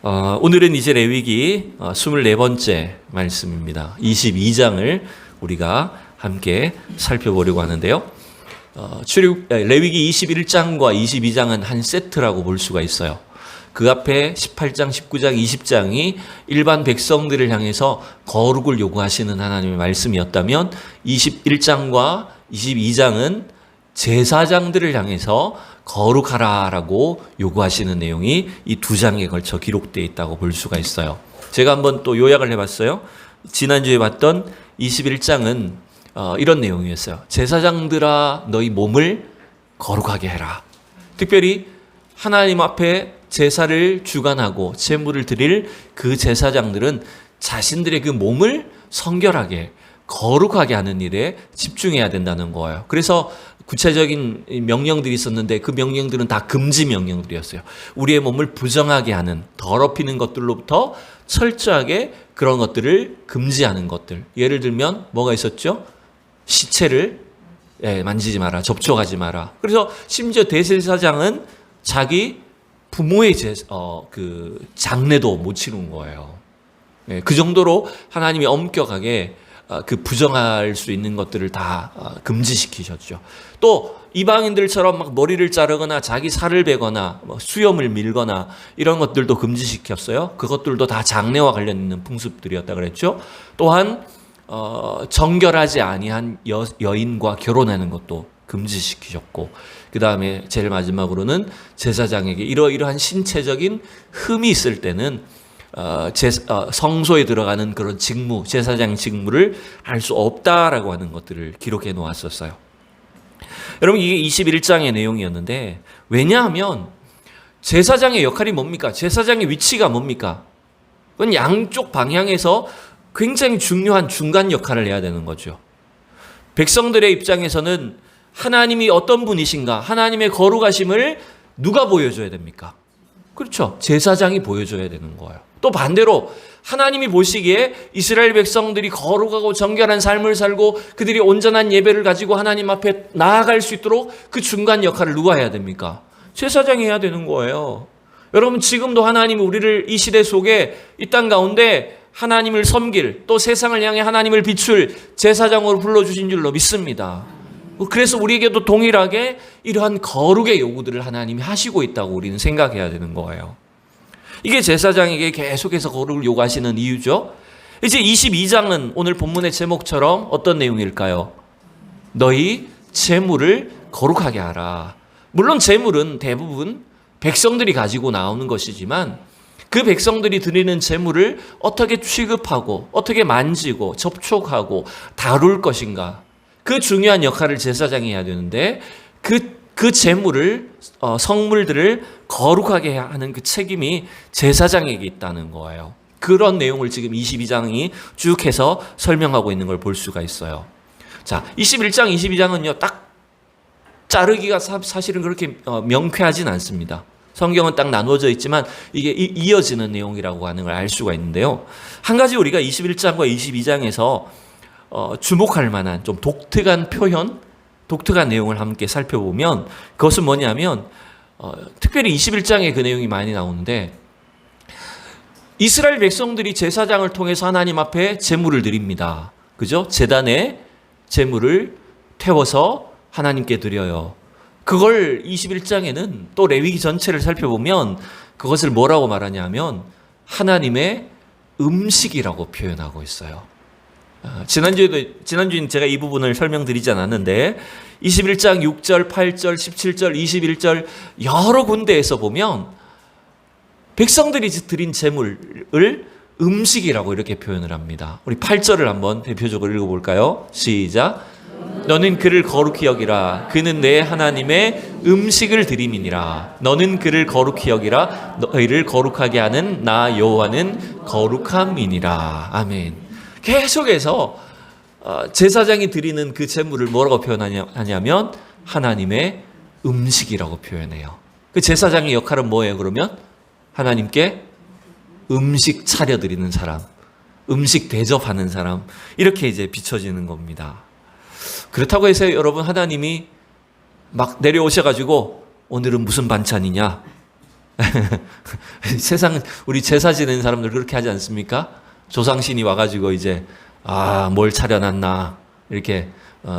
오늘은 이제 레위기 24번째 말씀입니다. 22장을 우리가 함께 살펴보려고 하는데요. 레위기 21장과 22장은 한 세트라고 볼 수가 있어요. 그 앞에 18장, 19장, 20장이 일반 백성들을 향해서 거룩을 요구하시는 하나님의 말씀이었다면 21장과 22장은 제사장들을 향해서 거룩하라라고 요구하시는 내용이 이 두 장에 걸쳐 기록되어 있다고 볼 수가 있어요. 제가 한번 또 요약을 해봤어요. 지난주에 봤던 21장은 이런 내용이었어요. 제사장들아 너희 몸을 거룩하게 해라. 특별히 하나님 앞에 제사를 주관하고 제물을 드릴 그 제사장들은 자신들의 그 몸을 성결하게 거룩하게 하는 일에 집중해야 된다는 거예요. 그래서 구체적인 명령들이 있었는데 그 명령들은 다 금지 명령들이었어요. 우리의 몸을 부정하게 하는, 더럽히는 것들로부터 철저하게 그런 것들을 금지하는 것들. 예를 들면 뭐가 있었죠? 시체를 만지지 마라, 접촉하지 마라. 그래서 심지어 대제사장은 자기 부모의 장례도 못 치른 거예요. 그 정도로 하나님이 엄격하게 그 부정할 수 있는 것들을 다 금지시키셨죠. 또 이방인들처럼 막 머리를 자르거나 자기 살을 베거나 수염을 밀거나 이런 것들도 금지시켰어요. 그것들도 다 장례와 관련 있는 풍습들이었다 그랬죠. 또한 정결하지 아니한 여인과 결혼하는 것도 금지시키셨고, 그 다음에 제일 마지막으로는 제사장에게 이러이러한 신체적인 흠이 있을 때는 성소에 들어가는 그런 직무, 제사장 직무를 할 수 없다라고 하는 것들을 기록해 놓았었어요. 여러분, 이게 21장의 내용이었는데, 왜냐하면 제사장의 역할이 뭡니까? 제사장의 위치가 뭡니까? 그건 양쪽 방향에서 굉장히 중요한 중간 역할을 해야 되는 거죠. 백성들의 입장에서는 하나님이 어떤 분이신가? 하나님의 거룩하심을 누가 보여줘야 됩니까? 그렇죠. 제사장이 보여줘야 되는 거예요. 또 반대로 하나님이 보시기에 이스라엘 백성들이 거룩하고 정결한 삶을 살고 그들이 온전한 예배를 가지고 하나님 앞에 나아갈 수 있도록 그 중간 역할을 누가 해야 됩니까? 제사장이 해야 되는 거예요. 여러분, 지금도 하나님이 우리를 이 시대 속에 이 땅 가운데 하나님을 섬길, 또 세상을 향해 하나님을 비출 제사장으로 불러주신 줄로 믿습니다. 그래서 우리에게도 동일하게 이러한 거룩의 요구들을 하나님이 하시고 있다고 우리는 생각해야 되는 거예요. 이게 제사장에게 계속해서 거룩을 요구하시는 이유죠. 이제 22장은 오늘 본문의 제목처럼 어떤 내용일까요? 너희 제물을 거룩하게 하라. 물론 제물은 대부분 백성들이 가지고 나오는 것이지만 그 백성들이 드리는 제물을 어떻게 취급하고 어떻게 만지고 접촉하고 다룰 것인가, 그 중요한 역할을 제사장이 해야 되는데 그 제물을 성물들을 거룩하게 하는 그 책임이 제사장에게 있다는 거예요. 그런 내용을 지금 22장이 쭉 해서 설명하고 있는 걸 볼 수가 있어요. 자, 21장, 22장은요 딱 자르기가 사실은 그렇게 명쾌하진 않습니다. 성경은 딱 나누어져 있지만 이게 이어지는 내용이라고 하는 걸 알 수가 있는데요. 한 가지 우리가 21장과 22장에서 주목할 만한 좀 독특한 표현, 독특한 내용을 함께 살펴보면 그것은 뭐냐면 특별히 21장에 그 내용이 많이 나오는데, 이스라엘 백성들이 제사장을 통해서 하나님 앞에 제물을 드립니다. 그죠? 제단에 제물을 태워서 하나님께 드려요. 그걸 21장에는 또 레위기 전체를 살펴보면 그것을 뭐라고 말하냐면 하나님의 음식이라고 표현하고 있어요. 지난주에는 제가 이 부분을 설명드리지 않았는데 21장 6절, 8절, 17절, 21절 여러 군데에서 보면 백성들이 드린 제물을 음식이라고 이렇게 표현을 합니다. 우리 8절을 한번 대표적으로 읽어볼까요? 시작. 너는 그를 거룩히 여기라. 그는 내 하나님의 음식을 드림이니라. 너는 그를 거룩히 여기라. 너희를 거룩하게 하는 나 여호와는 거룩함이니라. 아멘. 계속해서 제사장이 드리는 그 제물을 뭐라고 표현하냐면 하나님의 음식이라고 표현해요. 그 제사장의 역할은 뭐예요? 그러면 하나님께 음식 차려드리는 사람, 음식 대접하는 사람, 이렇게 이제 비춰지는 겁니다. 그렇다고 해서 여러분, 하나님이 막 내려오셔가지고 오늘은 무슨 반찬이냐? 세상 우리 제사 지내는 사람들 그렇게 하지 않습니까? 조상신이 와가지고 이제 뭘 차려놨나 이렇게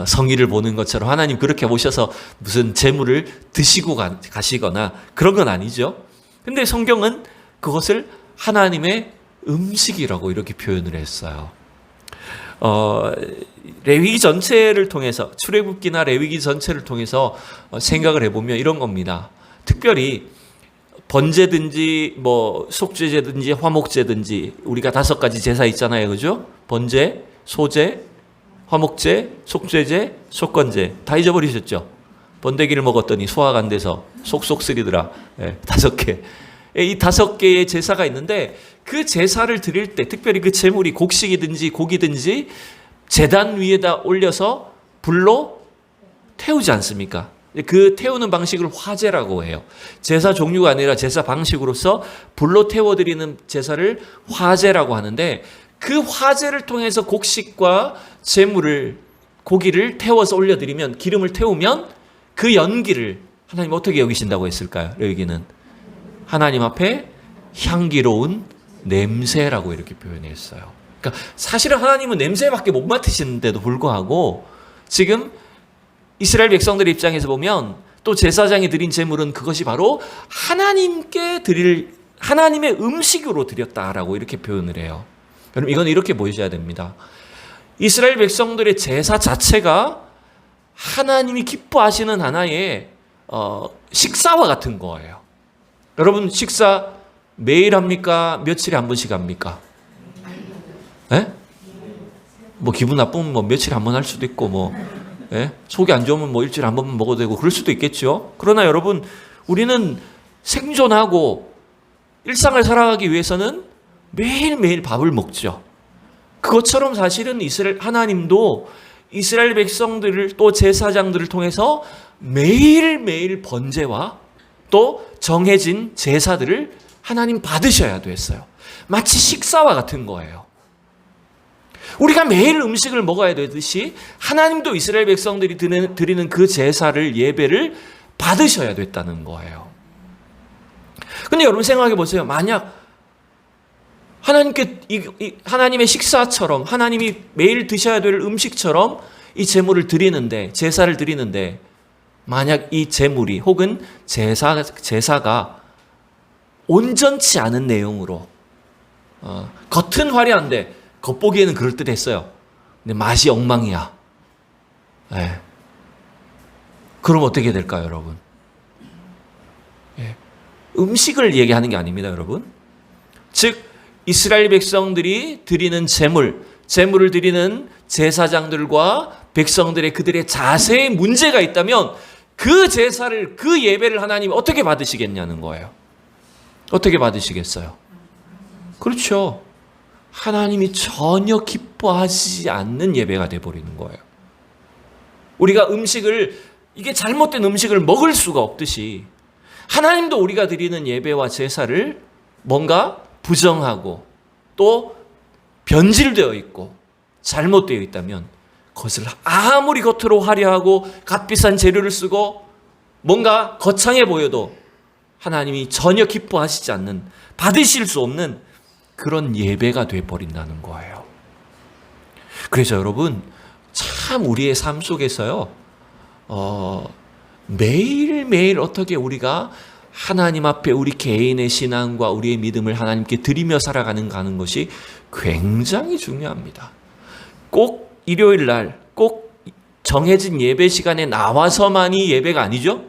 성의를 보는 것처럼 하나님 그렇게 오셔서 무슨 제물을 드시고 가시거나 그런 건 아니죠. 근데 성경은 그것을 하나님의 음식이라고 이렇게 표현을 했어요. 레위기 전체를 통해서 출애굽기나 레위기 전체를 통해서 생각을 해보면 이런 겁니다. 특별히 번제든지 뭐 속죄제든지 화목제든지 우리가 5가지 제사 있잖아요, 그죠? 번제, 소제, 화목제, 속죄제, 속건제 다 잊어버리셨죠? 번데기를 먹었더니 소화가 안 돼서 속속 쓰리더라. 5개. 이 5개의 제사가 있는데 그 제사를 드릴 때 특별히 그 제물이 곡식이든지 고기든지 제단 위에다 올려서 불로 태우지 않습니까? 그 태우는 방식을 화제라고 해요. 제사 종류가 아니라 제사 방식으로서 불로 태워드리는 제사를 화제라고 하는데 그 화제를 통해서 곡식과 제물을 고기를 태워서 올려드리면 기름을 태우면 그 연기를 하나님 어떻게 여기신다고 했을까요? 여기는 하나님 앞에 향기로운 냄새라고 이렇게 표현했어요. 그러니까 사실은 하나님은 냄새밖에 못 맡으시는데도 불구하고 지금 이스라엘 백성들의 입장에서 보면 또 제사장이 드린 제물은 그것이 바로 하나님께 드릴 하나님의 음식으로 드렸다라고 이렇게 표현을 해요. 여러분 이건 이렇게 보셔야 됩니다. 이스라엘 백성들의 제사 자체가 하나님이 기뻐하시는 하나의 식사와 같은 거예요. 여러분 식사 매일 합니까? 며칠에 한 번씩 합니까? 예? 뭐 기분 나쁘면 뭐 며칠에 한 번 할 수도 있고 뭐 속이 안 좋으면 뭐 일주일에 한 번만 먹어도 되고 그럴 수도 있겠죠. 그러나 여러분 우리는 생존하고 일상을 살아가기 위해서는 매일매일 밥을 먹죠. 그것처럼 사실은 하나님도 이스라엘 백성들을 또 제사장들을 통해서 매일매일 번제와 또 정해진 제사들을 하나님 받으셔야 됐어요. 마치 식사와 같은 거예요. 우리가 매일 음식을 먹어야 되듯이 하나님도 이스라엘 백성들이 드리는 그 제사를 예배를 받으셔야 됐다는 거예요. 근데 여러분 생각해 보세요. 만약 하나님께 하나님의 식사처럼 하나님이 매일 드셔야 될 음식처럼 이 제물을 드리는데 제사를 드리는데 만약 이 제물이 혹은 제사가 온전치 않은 내용으로 겉은 화려한데 겉보기에는 그럴듯했어요. 근데 맛이 엉망이야. 그럼 어떻게 될까요, 여러분? 음식을 얘기하는 게 아닙니다, 여러분. 즉 이스라엘 백성들이 드리는 제물을 드리는 제사장들과 백성들의 그들의 자세에 문제가 있다면 그 제사를 그 예배를 하나님이 어떻게 받으시겠냐는 거예요. 어떻게 받으시겠어요? 그렇죠. 하나님이 전혀 기뻐하지 않는 예배가 돼버리는 거예요. 우리가 이게 잘못된 음식을 먹을 수가 없듯이 하나님도 우리가 드리는 예배와 제사를 뭔가 부정하고 또 변질되어 있고 잘못되어 있다면 그것을 아무리 겉으로 화려하고 값비싼 재료를 쓰고 뭔가 거창해 보여도 하나님이 전혀 기뻐하시지 않는 받으실 수 없는 그런 예배가 되어버린다는 거예요. 그래서 여러분 참 우리의 삶 속에서요 매일매일 어떻게 우리가 하나님 앞에 우리 개인의 신앙과 우리의 믿음을 하나님께 드리며 살아가는가 하는 것이 굉장히 중요합니다. 꼭 일요일 날 꼭 정해진 예배 시간에 나와서만이 예배가 아니죠.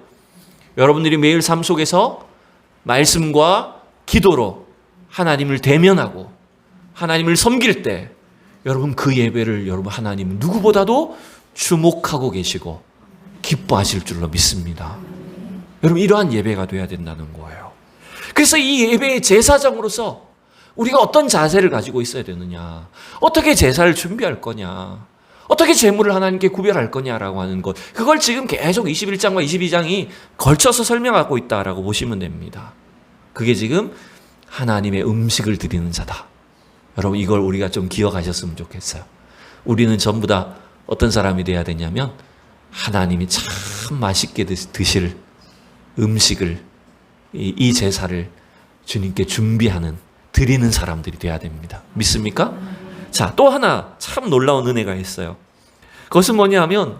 여러분들이 매일 삶 속에서 말씀과 기도로 하나님을 대면하고 하나님을 섬길 때 여러분 그 예배를 여러분 하나님 누구보다도 주목하고 계시고 기뻐하실 줄로 믿습니다. 여러분 이러한 예배가 돼야 된다는 거예요. 그래서 이 예배의 제사장으로서 우리가 어떤 자세를 가지고 있어야 되느냐, 어떻게 제사를 준비할 거냐, 어떻게 제물을 하나님께 구별할 거냐라고 하는 것, 그걸 지금 계속 21장과 22장이 걸쳐서 설명하고 있다라고 보시면 됩니다. 그게 지금 하나님의 음식을 드리는 자다. 여러분 이걸 우리가 좀 기억하셨으면 좋겠어요. 우리는 전부 다 어떤 사람이 돼야 되냐면 하나님이 참 맛있게 드실 음식을 이 제사를 주님께 준비하는, 드리는 사람들이 돼야 됩니다. 믿습니까? 자, 또 하나 참 놀라운 은혜가 있어요. 그것은 뭐냐면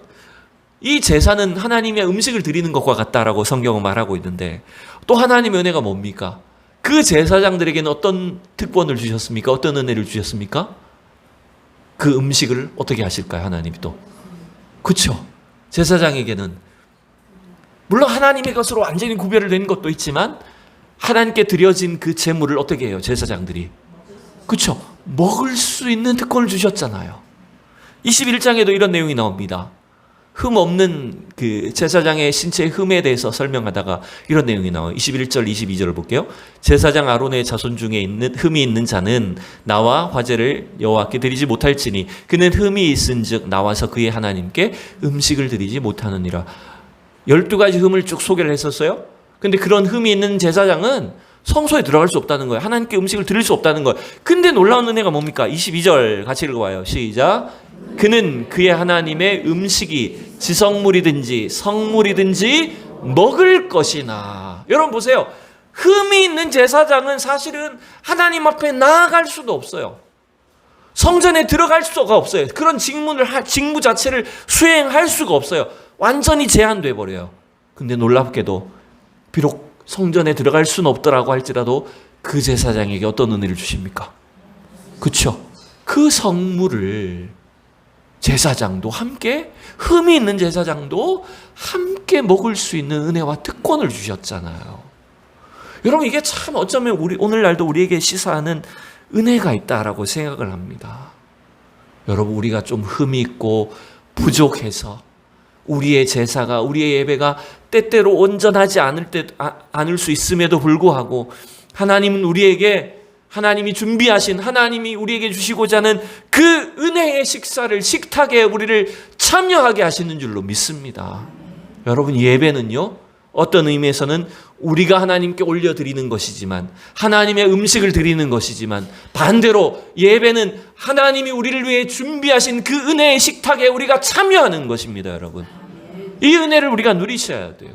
이 제사는 하나님의 음식을 드리는 것과 같다라고 성경은 말하고 있는데, 또 하나님의 은혜가 뭡니까? 그 제사장들에게는 어떤 특권을 주셨습니까? 어떤 은혜를 주셨습니까? 그 음식을 어떻게 하실까요? 하나님이 또. 그렇죠. 제사장에게는 물론 하나님의 것으로 완전히 구별된 것도 있지만 하나님께 드려진 그 제물을 어떻게 해요? 제사장들이. 그렇죠. 먹을 수 있는 특권을 주셨잖아요. 21장에도 이런 내용이 나옵니다. 흠 없는 그 제사장의 신체의 흠에 대해서 설명하다가 이런 내용이 나와요. 21절 22절을 볼게요. 제사장 아론의 자손 중에 있는 흠이 있는 자는 나와 화제를 여호와께 드리지 못할지니 그는 흠이 있은즉 나와서 그의 하나님께 음식을 드리지 못하느니라. 12가지 흠을 쭉 소개를 했었어요. 근데 그런 흠이 있는 제사장은 성소에 들어갈 수 없다는 거예요. 하나님께 음식을 드릴 수 없다는 거예요. 근데 놀라운 은혜가 뭡니까? 22절 같이 읽어봐요. 시작. 그는 그의 하나님의 음식이 지성물이든지 성물이든지 먹을 것이나. 여러분 보세요. 흠이 있는 제사장은 사실은 하나님 앞에 나아갈 수도 없어요. 성전에 들어갈 수가 없어요. 그런 직무 자체를 수행할 수가 없어요. 완전히 제한돼 버려요. 근데 놀랍게도 비록 성전에 들어갈 수는 없더라고 할지라도 그 제사장에게 어떤 은혜를 주십니까? 그렇죠. 그 성물을 제사장도 함께, 흠이 있는 제사장도 함께 먹을 수 있는 은혜와 특권을 주셨잖아요. 여러분 이게 참 어쩌면 오늘날도 우리에게 시사하는 은혜가 있다라고 생각을 합니다. 여러분 우리가 좀 흠이 있고 부족해서 우리의 제사가, 우리의 예배가 때때로 온전하지 않을 수 있음에도 불구하고 하나님은 우리에게, 하나님이 준비하신, 하나님이 우리에게 주시고자 하는 그 은혜의 식탁에 우리를 참여하게 하시는 줄로 믿습니다. 여러분 예배는요, 어떤 의미에서는 우리가 하나님께 올려드리는 것이지만, 하나님의 음식을 드리는 것이지만, 반대로 예배는 하나님이 우리를 위해 준비하신 그 은혜의 식탁에 우리가 참여하는 것입니다. 여러분 이 은혜를 우리가 누리셔야 돼요.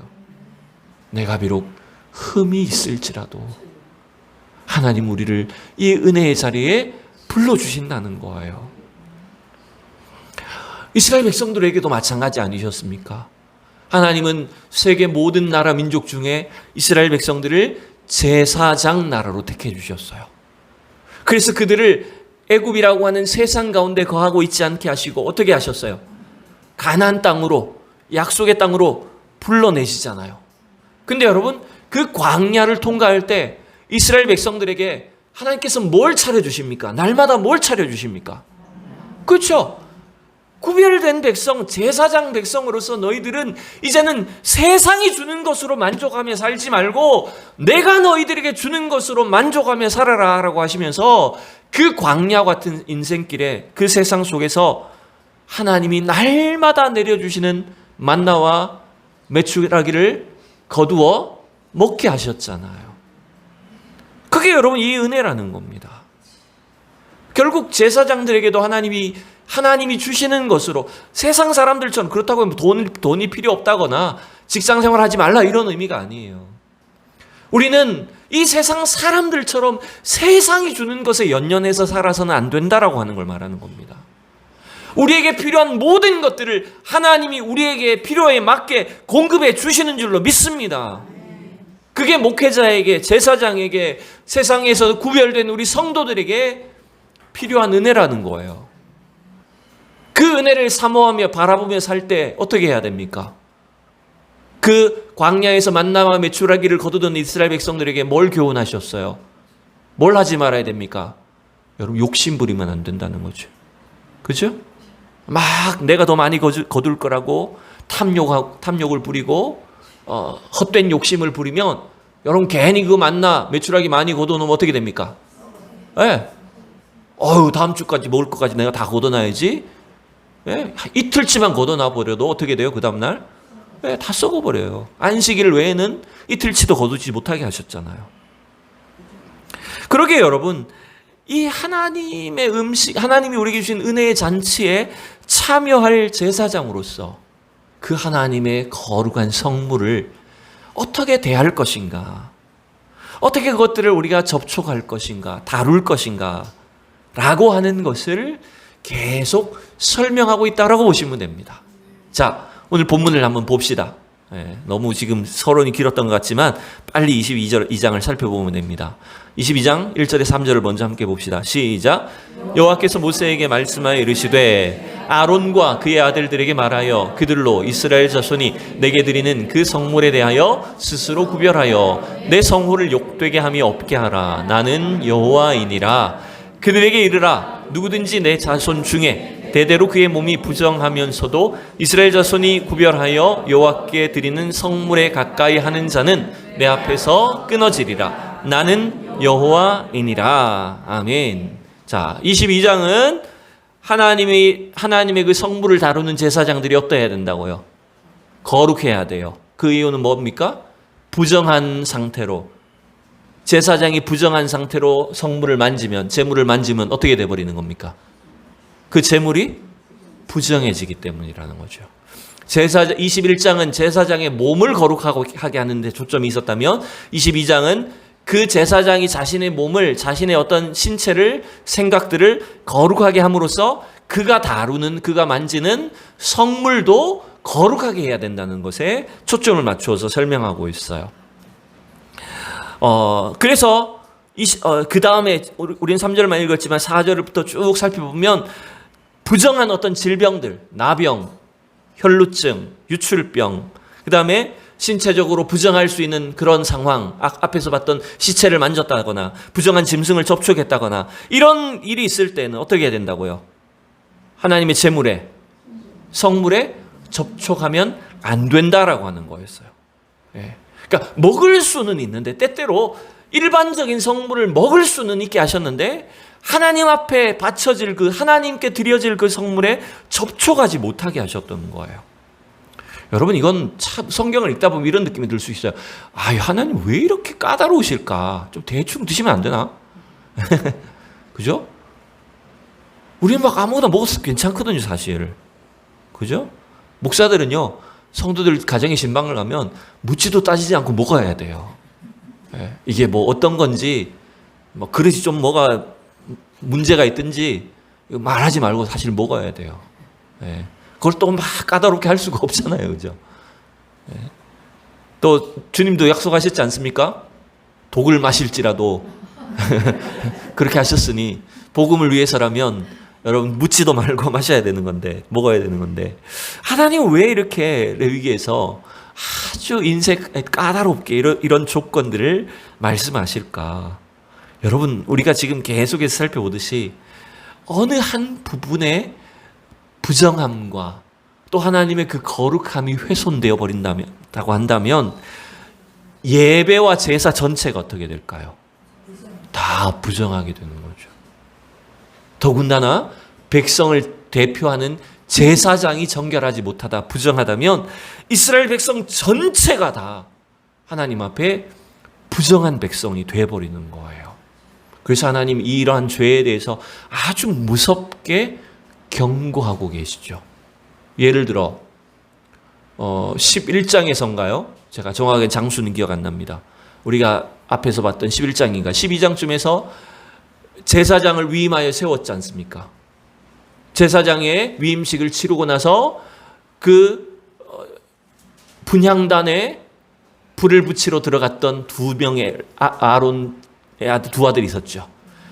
내가 비록 흠이 있을지라도 하나님 우리를 이 은혜의 자리에 불러주신다는 거예요. 이스라엘 백성들에게도 마찬가지 아니셨습니까? 하나님은 세계 모든 나라 민족 중에 이스라엘 백성들을 제사장 나라로 택해 주셨어요. 그래서 그들을 애굽이라고 하는 세상 가운데 거하고 있지 않게 하시고 어떻게 하셨어요? 가나안 땅으로, 약속의 땅으로 불러내시잖아요. 근데 여러분 그 광야를 통과할 때 이스라엘 백성들에게 하나님께서 뭘 차려주십니까? 날마다 뭘 차려주십니까? 그렇죠? 구별된 백성, 제사장 백성으로서 너희들은 이제는 세상이 주는 것으로 만족하며 살지 말고 내가 너희들에게 주는 것으로 만족하며 살아라 라고 하시면서 그 광야 같은 인생길에 그 세상 속에서 하나님이 날마다 내려주시는 만나와 메추라기를 거두어 먹게 하셨잖아요. 그게 여러분 이 은혜라는 겁니다. 결국 제사장들에게도 하나님이 주시는 것으로, 세상 사람들처럼 그렇다고 하면 돈이 필요 없다거나 직장 생활하지 말라 이런 의미가 아니에요. 우리는 이 세상 사람들처럼 세상이 주는 것에 연연해서 살아서는 안 된다라고 하는 걸 말하는 겁니다. 우리에게 필요한 모든 것들을 하나님이 우리에게 필요에 맞게 공급해 주시는 줄로 믿습니다. 그게 목회자에게, 제사장에게, 세상에서 구별된 우리 성도들에게 필요한 은혜라는 거예요. 그 은혜를 사모하며 바라보며 살 때 어떻게 해야 됩니까? 그 광야에서 만나와 메추라기를 거두던 이스라엘 백성들에게 뭘 교훈하셨어요? 뭘 하지 말아야 됩니까? 여러분 욕심 부리면 안 된다는 거죠. 그죠? 막 내가 더 많이 거둘 거라고 탐욕을 부리고 헛된 욕심을 부리면 여러분 괜히 그 만나 메추라기 많이 걷어놓으면 어떻게 됩니까? 예. 다음 주까지 먹을 것까지 내가 다 걷어놔야지. 예? 이틀치만 걷어놔 버려도 어떻게 돼요? 그 다음날? 예, 다 썩어버려요. 안식일 외에는 이틀치도 거두지 못하게 하셨잖아요. 그러게 여러분, 이 하나님의 음식, 하나님이 우리에게 주신 은혜의 잔치에 참여할 제사장으로서 그 하나님의 거룩한 성물을 어떻게 대할 것인가, 어떻게 그것들을 우리가 접촉할 것인가, 다룰 것인가 라고 하는 것을 계속 설명하고 있다고 보시면 됩니다. 자, 오늘 본문을 한번 봅시다. 너무 지금 서론이 길었던 것 같지만 빨리 22장을 살펴보면 됩니다. 22장 1절에 3절을 먼저 함께 봅시다. 시작. 여호와께서 모세에게 말씀하여 이르시되 아론과 그의 아들들에게 말하여 그들로 이스라엘 자손이 내게 드리는 그 성물에 대하여 스스로 구별하여 내 성호를 욕되게 함이 없게 하라. 나는 여호와이니라. 그들에게 이르라. 누구든지 내 자손 중에 대대로 그의 몸이 부정하면서도 이스라엘 자손이 구별하여 여호와께 드리는 성물에 가까이 하는 자는 내 앞에서 끊어지리라. 나는 여호와이니라. 아멘. 자, 22장은 하나님의 그 성물을 다루는 제사장들이 어떠해야 된다고요? 거룩해야 돼요. 그 이유는 뭡니까? 부정한 상태로, 제사장이 부정한 상태로 성물을 만지면, 제물을 만지면 어떻게 돼버리는 겁니까? 그 제물이 부정해지기 때문이라는 거죠. 21장은 제사장의 몸을 거룩하게 하는데 초점이 있었다면 22장은 그 제사장이 자신의 몸을, 자신의 어떤 신체를, 생각들을 거룩하게 함으로써 그가 다루는, 그가 만지는 성물도 거룩하게 해야 된다는 것에 초점을 맞추어서 설명하고 있어요. 그래서 그 다음에 우리는 3절만 읽었지만 4절부터 쭉 살펴보면 부정한 어떤 질병들, 나병, 혈루증, 유출병, 그 다음에 신체적으로 부정할 수 있는 그런 상황, 앞에서 봤던 시체를 만졌다거나 부정한 짐승을 접촉했다거나 이런 일이 있을 때는 어떻게 해야 된다고요? 하나님의 제물에, 성물에 접촉하면 안 된다라고 하는 거였어요. 예. 그러니까 먹을 수는 있는데, 때때로 일반적인 성물을 먹을 수는 있게 하셨는데 하나님 앞에 바쳐질 그, 하나님께 드려질 그 성물에 접촉하지 못하게 하셨던 거예요. 여러분, 이건 참 성경을 읽다 보면 이런 느낌이 들 수 있어요. 아, 하나님 왜 이렇게 까다로우실까? 좀 대충 드시면 안 되나? 그죠? 우리는 막 아무거나 먹어도 괜찮거든요, 사실. 그죠? 목사들은요, 성도들 가정의 신방을 가면 묻지도 따지지 않고 먹어야 돼요. 예, 이게 뭐 어떤 건지, 뭐 그릇이 좀 뭐가 문제가 있든지 말하지 말고 사실 먹어야 돼요. 예. 그걸 또 막 까다롭게 할 수가 없잖아요. 그죠? 예. 또 주님도 약속하셨지 않습니까? 독을 마실지라도 그렇게 하셨으니 복음을 위해서라면 여러분 묻지도 말고 마셔야 되는 건데, 먹어야 되는 건데, 하나님은 왜 이렇게 레위기에서 아주 인색 까다롭게 이런 조건들을 말씀하실까? 여러분, 우리가 지금 계속해서 살펴보듯이 어느 한 부분의 부정함과 또 하나님의 그 거룩함이 훼손되어 버린다고 한다면 예배와 제사 전체가 어떻게 될까요? 다 부정하게 되는 거죠. 더군다나 백성을 대표하는 제사장이 정결하지 못하다, 부정하다면 이스라엘 백성 전체가 다 하나님 앞에 부정한 백성이 되어버리는 거예요. 그래서 하나님 이러한 죄에 대해서 아주 무섭게 경고하고 계시죠. 예를 들어 11장에서인가요? 제가 정확하게 장수는 기억 안 납니다. 우리가 앞에서 봤던 11장인가 12장쯤에서 제사장을 위임하여 세웠지 않습니까? 제사장의 위임식을 치르고 나서 그 분향단에 불을 붙이러 들어갔던 두 명의 아론의 두 아들이 있었죠.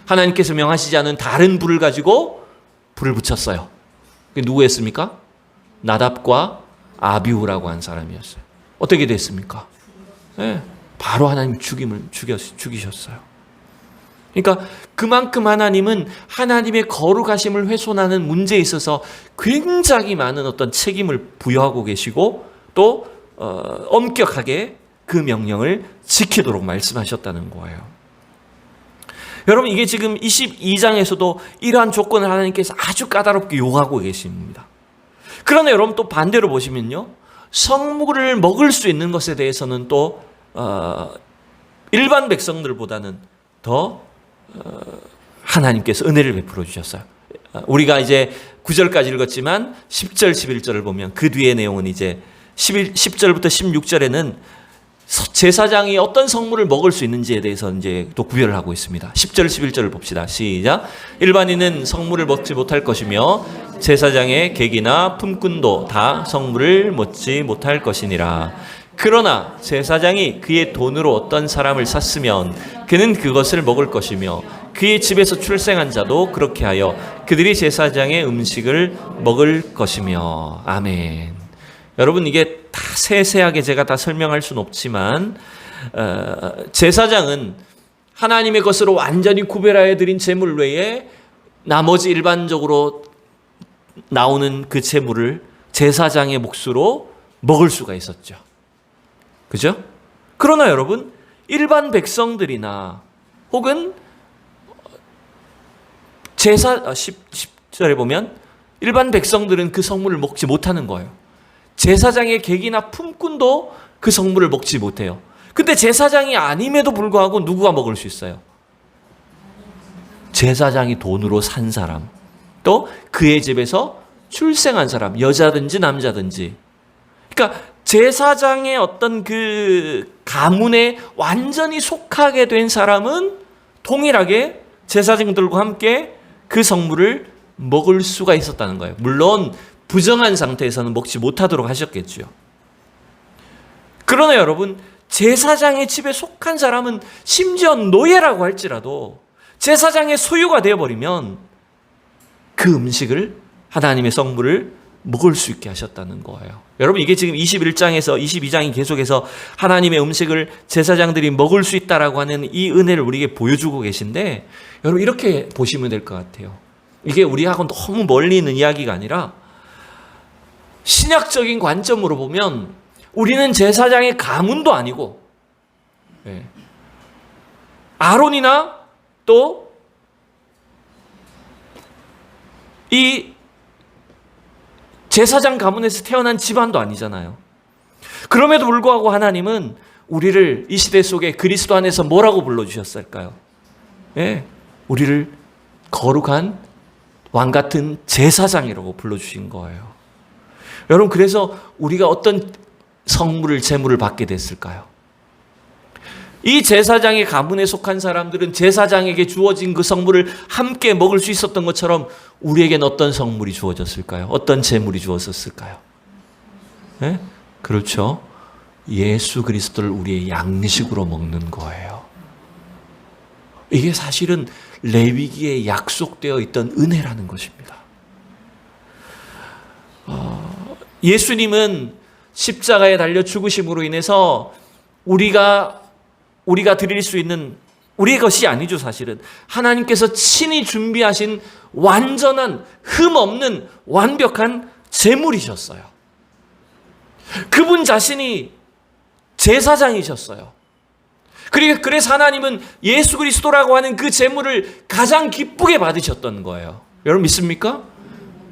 하나님께서 명하시지 않은 다른 불을 가지고 불을 붙였어요. 그게 누구였습니까? 나답과 아비후라고 한 사람이었어요. 어떻게 됐습니까? 네, 바로 하나님 죽이셨어요. 그러니까 그만큼 하나님은 하나님의 거룩하심을 훼손하는 문제에 있어서 굉장히 많은 어떤 책임을 부여하고 계시고 또 엄격하게 그 명령을 지키도록 말씀하셨다는 거예요. 여러분, 이게 지금 22장에서도 이러한 조건을 하나님께서 아주 까다롭게 요구하고 계십니다. 그러나 여러분 또 반대로 보시면요, 성물을 먹을 수 있는 것에 대해서는 또 일반 백성들보다는 더 하나님께서 은혜를 베풀어 주셨어요. 우리가 이제 9절까지 읽었지만 10절, 11절을 보면 그 뒤의 내용은 이제 10절부터 16절에는 제사장이 어떤 성물을 먹을 수 있는지에 대해서 이제 또 구별을 하고 있습니다. 10절, 11절을 봅시다. 시작. 일반인은 성물을 먹지 못할 것이며 제사장의 객이나 품꾼도 다 성물을 먹지 못할 것이니라. 그러나 제사장이 그의 돈으로 어떤 사람을 샀으면 그는 그것을 먹을 것이며 그의 집에서 출생한 자도 그렇게 하여 그들이 제사장의 음식을 먹을 것이며. 아멘. 여러분, 이게 다 세세하게 제가 다 설명할 수는 없지만 제사장은 하나님의 것으로 완전히 구별하여 드린 제물 외에 나머지 일반적으로 나오는 그 제물을 제사장의 몫으로 먹을 수가 있었죠. 그죠? 그러나 여러분, 일반 백성들이나 혹은 10절에 보면 일반 백성들은 그 성물을 먹지 못하는 거예요. 제사장의 객이나 품꾼도 그 성물을 먹지 못해요. 근데 제사장이 아님에도 불구하고 누구가 먹을 수 있어요? 제사장이 돈으로 산 사람, 또 그의 집에서 출생한 사람, 여자든지 남자든지. 그러니까 제사장의 어떤 그 가문에 완전히 속하게 된 사람은 동일하게 제사장들과 함께 그 성물을 먹을 수가 있었다는 거예요. 물론 부정한 상태에서는 먹지 못하도록 하셨겠죠. 그러나 여러분, 제사장의 집에 속한 사람은 심지어 노예라고 할지라도 제사장의 소유가 되어버리면 그 음식을, 하나님의 성물을 먹을 수 있게 하셨다는 거예요. 여러분, 이게 지금 21장에서 22장이 계속해서 하나님의 음식을 제사장들이 먹을 수 있다라고 하는 이 은혜를 우리에게 보여주고 계신데, 여러분 이렇게 보시면 될 것 같아요. 이게 우리하고 너무 멀리 있는 이야기가 아니라 신약적인 관점으로 보면 우리는 제사장의 가문도 아니고 아론이나 또 이 제사장 가문에서 태어난 집안도 아니잖아요. 그럼에도 불구하고 하나님은 우리를 이 시대 속에 그리스도 안에서 뭐라고 불러주셨을까요? 우리를 거룩한 왕 같은 제사장이라고 불러주신 거예요. 여러분, 그래서 우리가 어떤 성물을, 제물을 받게 됐을까요? 이 제사장의 가문에 속한 사람들은 제사장에게 주어진 그 성물을 함께 먹을 수 있었던 것처럼 우리에겐 어떤 성물이 주어졌을까요? 어떤 제물이 주어졌을까요? 그렇죠. 예수 그리스도를 우리의 양식으로 먹는 거예요. 이게 사실은 레위기에 약속되어 있던 은혜라는 것입니다. 예수님은 십자가에 달려 죽으심으로 인해서 우리가 드릴 수 있는 우리의 것이 아니죠, 사실은. 하나님께서 친히 준비하신 완전한, 흠없는 완벽한 제물이셨어요. 그분 자신이 제사장이셨어요. 그래서 하나님은 예수 그리스도라고 하는 그 제물을 가장 기쁘게 받으셨던 거예요. 여러분 믿습니까?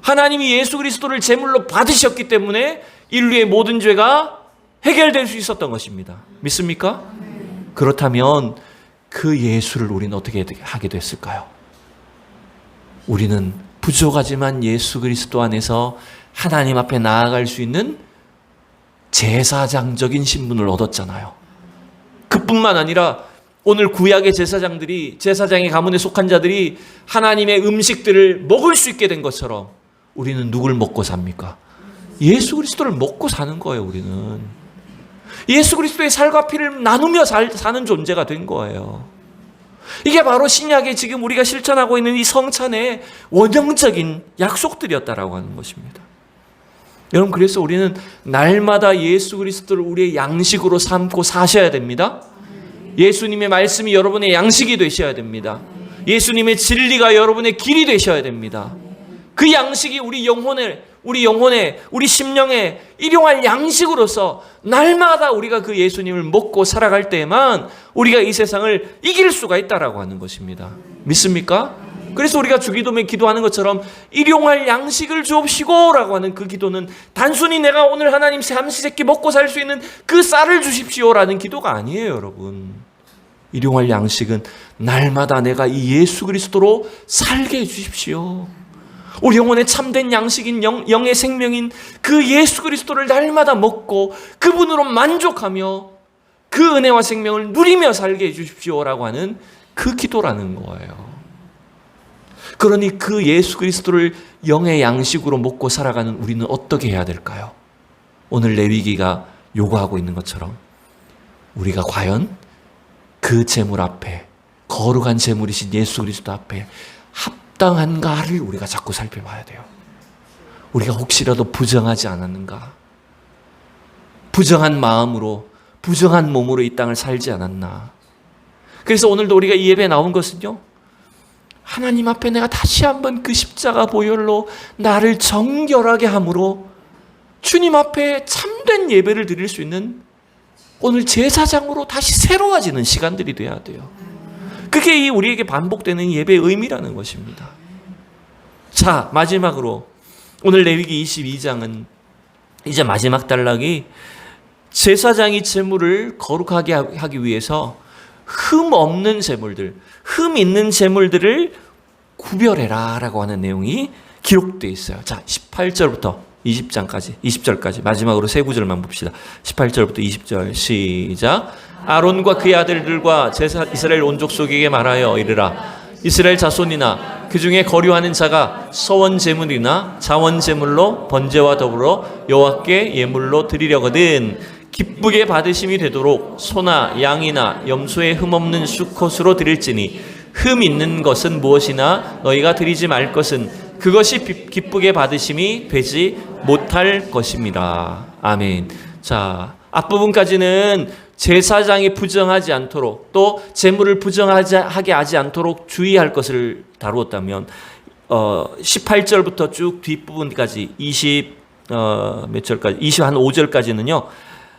하나님이 예수 그리스도를 제물로 받으셨기 때문에 인류의 모든 죄가 해결될 수 있었던 것입니다. 믿습니까? 그렇다면 그 예수를 우리는 어떻게 하게 됐을까요? 우리는 부족하지만 예수 그리스도 안에서 하나님 앞에 나아갈 수 있는 제사장적인 신분을 얻었잖아요. 그뿐만 아니라 오늘 구약의 제사장들이, 제사장의 가문에 속한 자들이 하나님의 음식들을 먹을 수 있게 된 것처럼 우리는 누굴 먹고 삽니까? 예수 그리스도를 먹고 사는 거예요. 우리는 예수 그리스도의 살과 피를 나누며 사는 존재가 된 거예요. 이게 바로 신약에 지금 우리가 실천하고 있는 이 성찬의 원형적인 약속들이었다라고 하는 것입니다. 여러분, 그래서 우리는 날마다 예수 그리스도를 우리의 양식으로 삼고 사셔야 됩니다. 예수님의 말씀이 여러분의 양식이 되셔야 됩니다. 예수님의 진리가 여러분의 길이 되셔야 됩니다. 그 양식이 우리 영혼의, 우리 심령의 일용할 양식으로서 날마다 우리가 그 예수님을 먹고 살아갈 때에만 우리가 이 세상을 이길 수가 있다라고 하는 것입니다. 믿습니까? 그래서 우리가 주기도문에 기도하는 것처럼 일용할 양식을 주옵시고 라고 하는 그 기도는 단순히 내가 오늘 하나님 삼시세끼 먹고 살 수 있는 그 쌀을 주십시오라는 기도가 아니에요, 여러분. 일용할 양식은 날마다 내가 이 예수 그리스도로 살게 해주십시오. 우리 영혼의 참된 양식인 영의 생명인 그 예수 그리스도를 날마다 먹고 그분으로 만족하며 그 은혜와 생명을 누리며 살게 해주십시오라고 하는 그 기도라는 거예요. 그러니 그 예수 그리스도를 영의 양식으로 먹고 살아가는 우리는 어떻게 해야 될까요? 오늘 레위기가 요구하고 있는 것처럼 우리가 과연 그 재물 앞에, 거룩한 재물이신 예수 그리스도 앞에 합당한가를 우리가 자꾸 살펴봐야 돼요. 우리가 혹시라도 부정하지 않았는가? 부정한 마음으로, 부정한 몸으로 이 땅을 살지 않았나? 그래서 오늘도 우리가 이 예배에 나온 것은요, 하나님 앞에 내가 다시 한번 그 십자가 보혈로 나를 정결하게 함으로 주님 앞에 참된 예배를 드릴 수 있는 오늘 제사장으로 다시 새로워지는 시간들이 돼야 돼요. 그게 우리에게 반복되는 예배의 의미라는 것입니다. 자, 마지막으로 오늘 레위기 22장은 이제 마지막 단락이 제사장이 제물을 거룩하게 하기 위해서 흠 없는 제물들, 흠 있는 제물들을 구별해라 라고 하는 내용이 기록되어 있어요. 자, 18절부터 20절까지 마지막으로 세 구절만 봅시다. 18절부터 20절 시작. 아론과 그의 아들들과 이스라엘 온 족속에게 말하여 이르라. 이스라엘 자손이나 그 중에 거류하는 자가 서원 제물이나 자원 제물로 번제와 더불어 여호와께 예물로 드리려거든 기쁘게 받으심이 되도록 소나 양이나 염소의 흠 없는 수컷으로 드릴지니 흠 있는 것은 무엇이나 너희가 드리지 말 것은 그것이 기쁘게 받으심이 되지 못할 것입니다. 아멘. 자, 앞부분까지는 제사장이 부정하지 않도록 또 제물을 부정하게 하지 않도록 주의할 것을 다루었다면 18절부터 쭉 뒷부분까지 25절까지는요.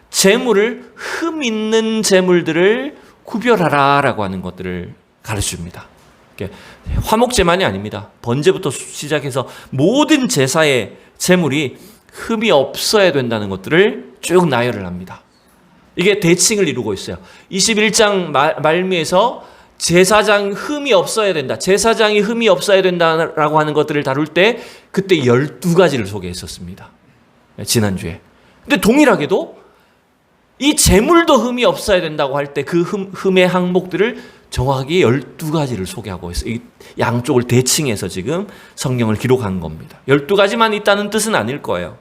제물을 흠 있는 제물들을 구별하라라고 하는 것들을 가르쳐줍니다. 화목제만이 아닙니다. 번제부터 시작해서 모든 제사의 제물이 흠이 없어야 된다는 것들을 쭉 나열을 합니다. 이게 대칭을 이루고 있어요. 21장 말미에서 제사장 흠이 없어야 된다. 제사장이 흠이 없어야 된다라고 하는 것들을 다룰 때 그때 12가지를 소개했었습니다. 지난주에. 근데 동일하게도 이 제물도 흠이 없어야 된다고 할 때 그 흠의 항목들을 정확하게 12가지를 소개하고 있어요. 이 양쪽을 대칭해서 지금 성경을 기록한 겁니다. 12가지만 있다는 뜻은 아닐 거예요.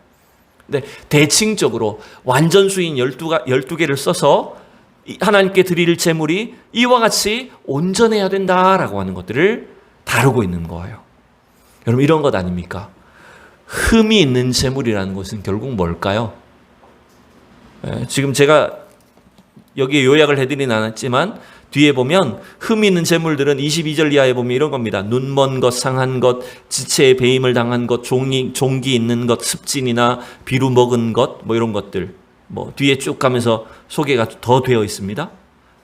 근데 대칭적으로 완전수인 12개를 써서 하나님께 드릴 제물이 이와 같이 온전해야 된다라고 하는 것들을 다루고 있는 거예요. 여러분 이런 것 아닙니까? 흠이 있는 제물이라는 것은 결국 뭘까요? 지금 제가 여기에 요약을 해드리진 않았지만 뒤에 보면 흠이 있는 제물들은 22절 이하에 보면 이런 겁니다. 눈먼 것, 상한 것, 지체에 배임을 당한 것, 종기 있는 것, 습진이나 비루 먹은 것, 뭐 이런 것들 뒤에 쭉 가면서 소개가 더 되어 있습니다.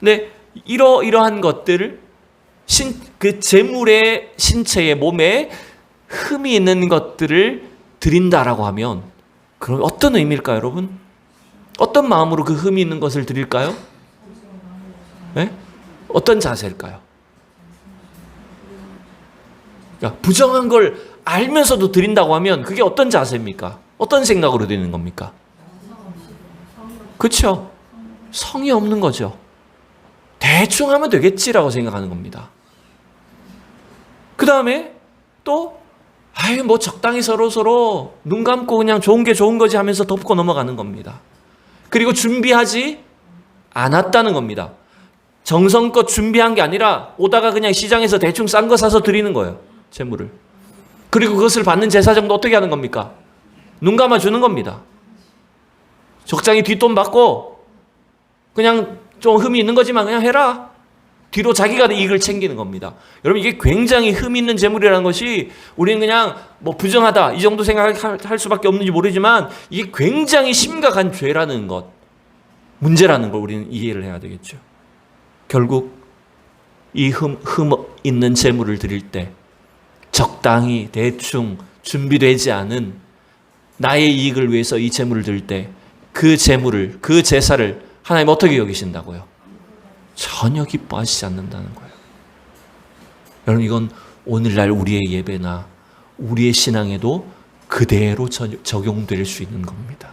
근데 이러한 것들을 그 제물의 신체의 몸에 흠이 있는 것들을 드린다라고 하면 그럼 어떤 의미일까요, 여러분? 어떤 마음으로 그 흠이 있는 것을 드릴까요? 네? 어떤 자세일까요? 그러니까 부정한 걸 알면서도 드린다고 하면 그게 어떤 자세입니까? 어떤 생각으로 드리는 겁니까? 그렇죠? 성이 없는 거죠. 대충 하면 되겠지라고 생각하는 겁니다. 그 다음에 또 뭐 적당히 서로 눈 감고 그냥 좋은 게 좋은 거지 하면서 덮고 넘어가는 겁니다. 그리고 준비하지 않았다는 겁니다. 정성껏 준비한 게 아니라 오다가 그냥 시장에서 대충 싼 거 사서 드리는 거예요. 제물을. 그리고 그것을 받는 제사장도 어떻게 하는 겁니까? 눈 감아 주는 겁니다. 적당히 뒷돈 받고 그냥 좀 흠이 있는 거지만 그냥 해라. 뒤로 자기가 이익을 챙기는 겁니다. 여러분 이게 굉장히 흠 있는 제물이라는 것이 우리는 그냥 부정하다 이 정도 생각할 수밖에 없는지 모르지만 이게 굉장히 심각한 죄라는 것, 문제라는 걸 우리는 이해를 해야 되겠죠. 결국 이 흠 있는 제물을 드릴 때 적당히 대충 준비되지 않은 나의 이익을 위해서 이 제물을 드릴 때 그 제물을, 그 제사를 하나님 어떻게 여기신다고요? 전혀 기뻐하시지 않는다는 거예요. 여러분 이건 오늘날 우리의 예배나 우리의 신앙에도 그대로 적용될 수 있는 겁니다.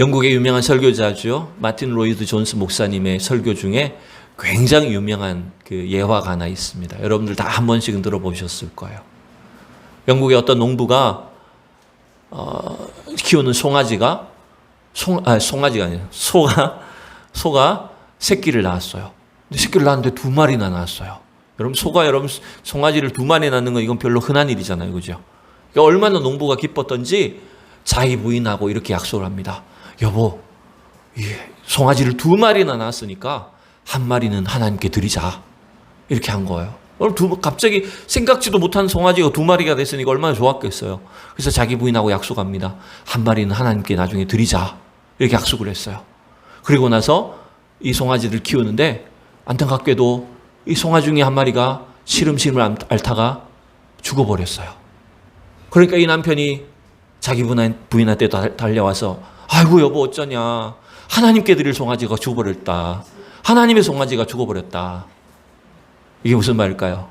영국의 유명한 설교자죠. 마틴 로이드 존스 목사님의 설교 중에 굉장히 유명한 그 예화가 하나 있습니다. 여러분들 다 한 번씩은 들어보셨을 거예요. 영국의 어떤 농부가 키우는 송아지가 소가 새끼를 낳았어요. 근데 새끼를 낳았는데 2마리나 낳았어요. 여러분 송아지를 2마리 낳는 건 이건 별로 흔한 일이잖아요, 그죠? 그러니까 얼마나 농부가 기뻤던지 자기 부인하고 이렇게 약속을 합니다. 여보, 송아지를 2마리나 낳았으니까 1마리는 하나님께 드리자. 이렇게 한 거예요. 갑자기 생각지도 못한 송아지가 2마리가 됐으니까 얼마나 좋았겠어요. 그래서 자기 부인하고 약속합니다. 1마리는 하나님께 나중에 드리자. 이렇게 약속을 했어요. 그리고 나서 이 송아지를 키우는데 안타깝게도 이 송아지 중에 1마리가 시름시름 앓다가 죽어버렸어요. 그러니까 이 남편이 자기 부인한테 달려와서 아이고 여보 어쩌냐. 하나님께 드릴 송아지가 죽어버렸다. 하나님의 송아지가 죽어버렸다. 이게 무슨 말일까요?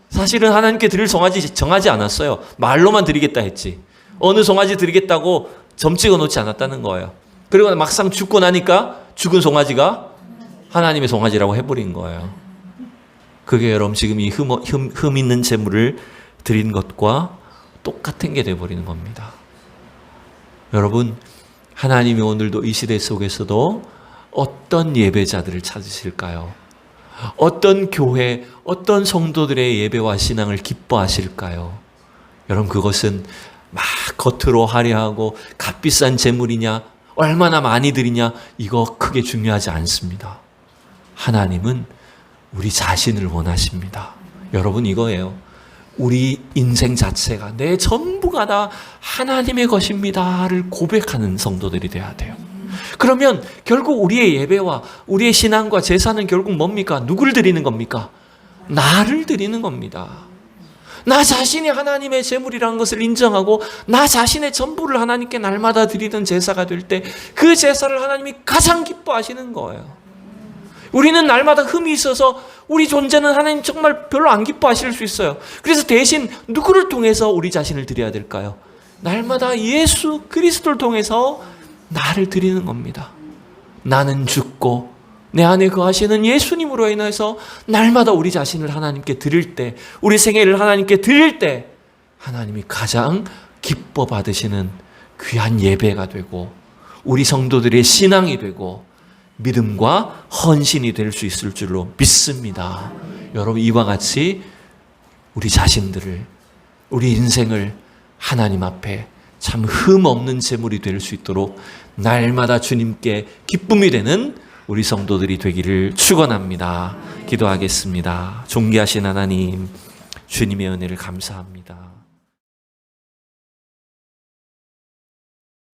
사실은 하나님께 드릴 송아지 정하지 않았어요. 말로만 드리겠다 했지. 어느 송아지 드리겠다고 점 찍어 놓지 않았다는 거예요. 그리고 막상 죽고 나니까 죽은 송아지가 하나님의 송아지라고 해버린 거예요. 그게 여러분 지금 이 흠 있는 재물을 드린 것과 똑같은 게 돼버리는 겁니다. 여러분 하나님이 오늘도 이 시대 속에서도 어떤 예배자들을 찾으실까요? 어떤 교회, 어떤 성도들의 예배와 신앙을 기뻐하실까요? 여러분 그것은 막 겉으로 화려하고 값비싼 재물이냐 얼마나 많이 드리냐 이거 크게 중요하지 않습니다. 하나님은 우리 자신을 원하십니다. 여러분 이거예요. 우리 인생 자체가 내 전부가 다 하나님의 것입니다를 고백하는 성도들이 돼야 돼요. 그러면 결국 우리의 예배와 우리의 신앙과 제사는 결국 뭡니까? 누굴 드리는 겁니까? 나를 드리는 겁니다. 나 자신이 하나님의 제물이라는 것을 인정하고 나 자신의 전부를 하나님께 날마다 드리던 제사가 될 때 그 제사를 하나님이 가장 기뻐하시는 거예요. 우리는 날마다 흠이 있어서 우리 존재는 하나님 정말 별로 안 기뻐하실 수 있어요. 그래서 대신 누구를 통해서 우리 자신을 드려야 될까요? 날마다 예수 그리스도를 통해서 나를 드리는 겁니다. 나는 죽고 내 안에 거하시는 예수님으로 인해서 날마다 우리 자신을 하나님께 드릴 때, 우리 생애를 하나님께 드릴 때 하나님이 가장 기뻐 받으시는 귀한 예배가 되고 우리 성도들의 신앙이 되고 믿음과 헌신이 될 수 있을 줄로 믿습니다. 여러분 이와 같이 우리 자신들을, 우리 인생을 하나님 앞에 참 흠 없는 제물이 될 수 있도록 날마다 주님께 기쁨이 되는 우리 성도들이 되기를 축원합니다. 기도하겠습니다. 존귀하신 하나님, 주님의 은혜를 감사합니다.